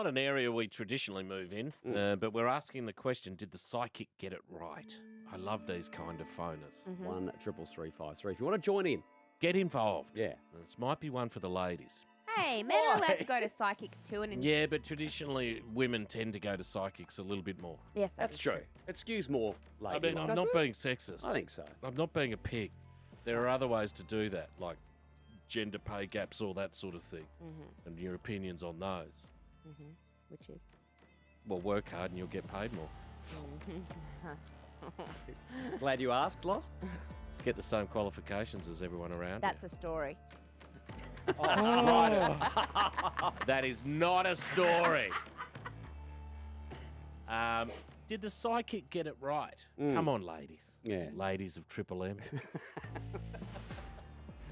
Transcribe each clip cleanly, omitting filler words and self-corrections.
not an area we traditionally move in, but we're asking the question, did the psychic get it right? I love these kind of phoners. 1-333-533. If you want to join in, Get involved. Yeah. This might be one for the ladies. Hey, men are allowed to go to psychics too. And Yeah, but traditionally women tend to go to psychics a little bit more. Yes, that's true. It skews more I lady. mean, I'm not being sexist. I think so. I'm not being a pig. There are other ways to do that, like gender pay gaps, all that sort of thing. And your opinions on those. Which is? Well, work hard and you'll get paid more. Glad you asked, Loz. Get the same qualifications as everyone around That's a story. That is not a story. Did the psychic get it right? Come on, ladies. Yeah. Ladies of Triple M.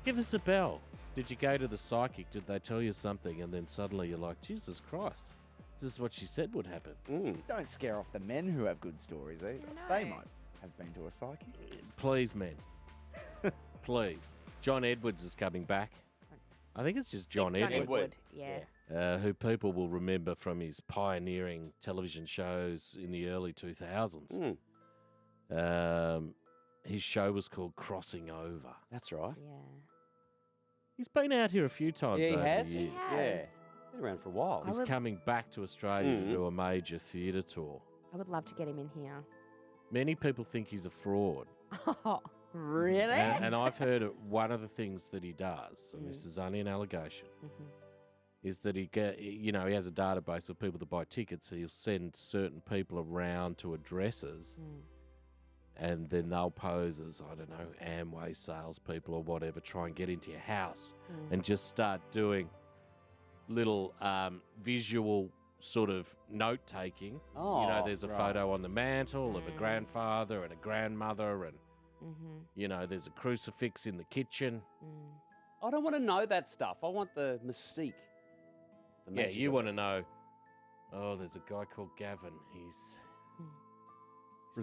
Give us a bell. Did you go to the psychic? Did they tell you something? And then suddenly you're like, Jesus Christ, this is what she said would happen. Don't scare off the men who have good stories either. They might have been to a psychic. Please, men. Please. John Edwards is coming back. I think it's just John Edwards. Yeah. Who people will remember from his pioneering television shows in the early 2000s. His show was called Crossing Over. That's right. Yeah. He's been out here a few times Yeah, he over has. the years. Yeah. Been around for a while. He's coming back to Australia to do a major theatre tour. I would love to get him in here. Many people think he's a fraud. Oh, really? And I've heard one of the things that he does, and this is only an allegation, is that he has a database of people that buy tickets. He'll send certain people around to addresses, and then they'll pose as, I don't know, Amway salespeople or whatever, try and get into your house and just start doing little visual sort of note-taking. Oh, there's a photo on the mantle of a grandfather and a grandmother, and there's a crucifix in the kitchen. I don't want to know that stuff. I want the mystique. The Yeah, magic you of want it. to know, there's a guy called Gavin. He's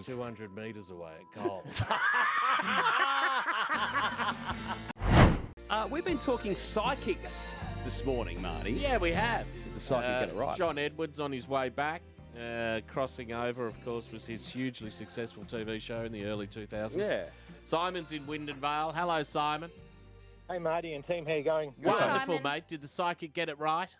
200 metres away at goals. We've been talking psychics this morning, Marty. Yeah, we have. Did the psychic get it right? John Edwards on his way back. Crossing Over, of course, was his hugely successful TV show in the early 2000s. Yeah. Simon's in Wyndon Vale. Hello, Simon. Hey, Marty and team, how you going? Wonderful, Simon. mate. Did the psychic get it right?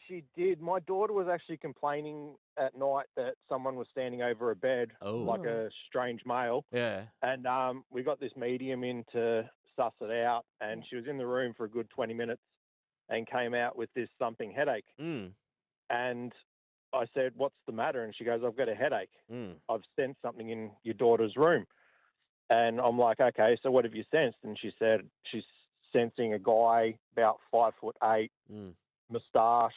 She did. My daughter was actually complaining at night that someone was standing over a bed, like a strange male. Yeah. And we got this medium in to suss it out, and she was in the room for a good 20 minutes and came out with this thumping headache. And I said, what's the matter? And she goes, I've got a headache. I've sensed something in your daughter's room. And I'm like, okay, so what have you sensed? And she said she's sensing a guy about 5'8", moustache,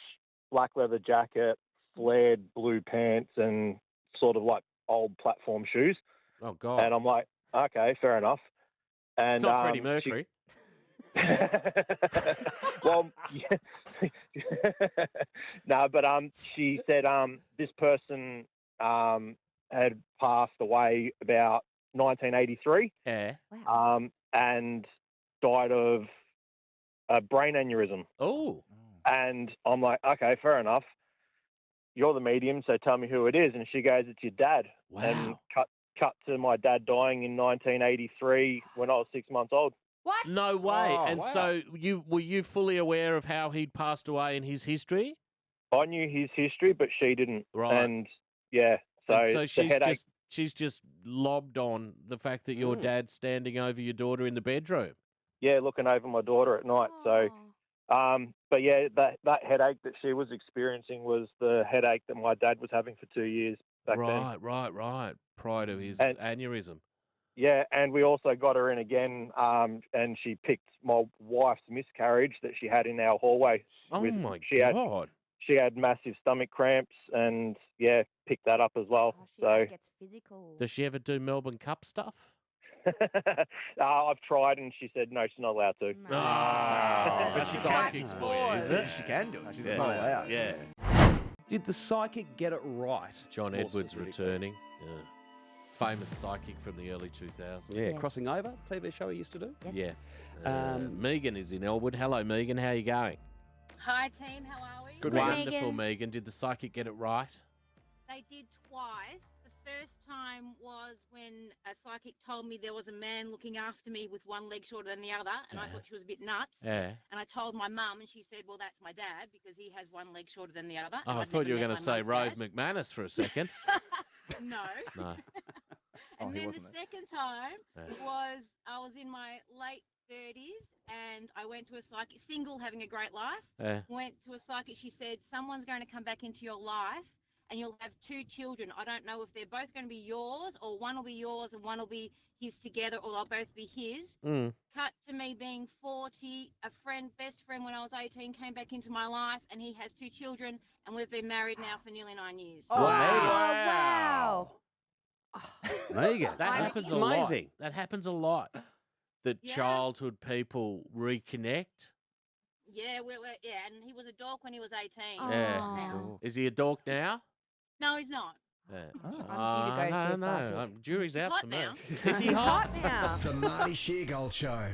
black leather jacket, flared blue pants, and sort of like old platform shoes. Oh, God. And I'm like, okay, fair enough. And it's not Freddie Mercury. Well, yeah. No, but she said this person had passed away about 1983. Yeah. And died of a brain aneurysm. Oh. And I'm like, okay, fair enough. You're the medium, so tell me who it is. And she goes, it's your dad. Wow. And cut to my dad dying in 1983 when I was 6 months old. What? No way. Oh, and wow. so were you fully aware of how he'd passed away in his history? I knew his history, but she didn't. Right. And yeah, so, And so the headache. she's just lobbed on the fact that your dad's standing over your daughter in the bedroom. Yeah, looking over my daughter at night. So, but yeah, that headache that she was experiencing was the headache that my dad was having for 2 years back then. Right. Prior to his And- aneurysm. Yeah, and we also got her in again, and she picked my wife's miscarriage that she had in our hallway. Oh, my she God. She had massive stomach cramps, and yeah, picked that up as well. It gets physical. Does she ever do Melbourne Cup stuff? I've tried, and she said no, she's not allowed to. No. But That's she psychics can't for you, is it? She can do it. She's Yeah. not allowed. Yeah. Did the psychic get it right? John More Edwards specifically. returning. Yeah. Famous psychic from the early 2000s. Yeah, Yes. Crossing Over, TV show he used to do. Yes. Yeah. Megan is in Elwood. Hello, Megan. How are you going? Hi, team. How are we? Good, Good, Megan. Wonderful, Megan. Megan. Did the psychic get it right? They did twice. The first time was when a psychic told me there was a man looking after me with one leg shorter than the other, and I thought she was a bit nuts. Yeah. And I told my mum, and she said, "Well, that's my dad because he has one leg shorter than the other." Oh, And I I'd thought you were never going to met say my Rose mum's McManus for a second. dad. No. No. Oh, And he then the wasn't there. second time Yeah. was I was in my late 30s, and I went to a psychic, single, having a great life. Yeah. Went to a psychic. She said, "Someone's going to come back into your life, and you'll have 2 children. I don't know if they're both going to be yours, or one will be yours and one will be his together, or they'll both be his." Mm. Cut to me being 40. A best friend when I was 18, came back into my life, and he has 2 children, and we've been married now for nearly 9 years. Oh, Megan. wow. Megan, that I'm happens It's a lot. amazing. That happens a lot. That Yeah. childhood people reconnect. Yeah, yeah, and he was a dork when he was 18. Yeah. Now. Is he a dork now? No, he's not. Yeah. Oh. I'm due to go see a no, psychic. Jury's out hot for me. now. Is he He's hot? hot now. The Marty Sheargold Show.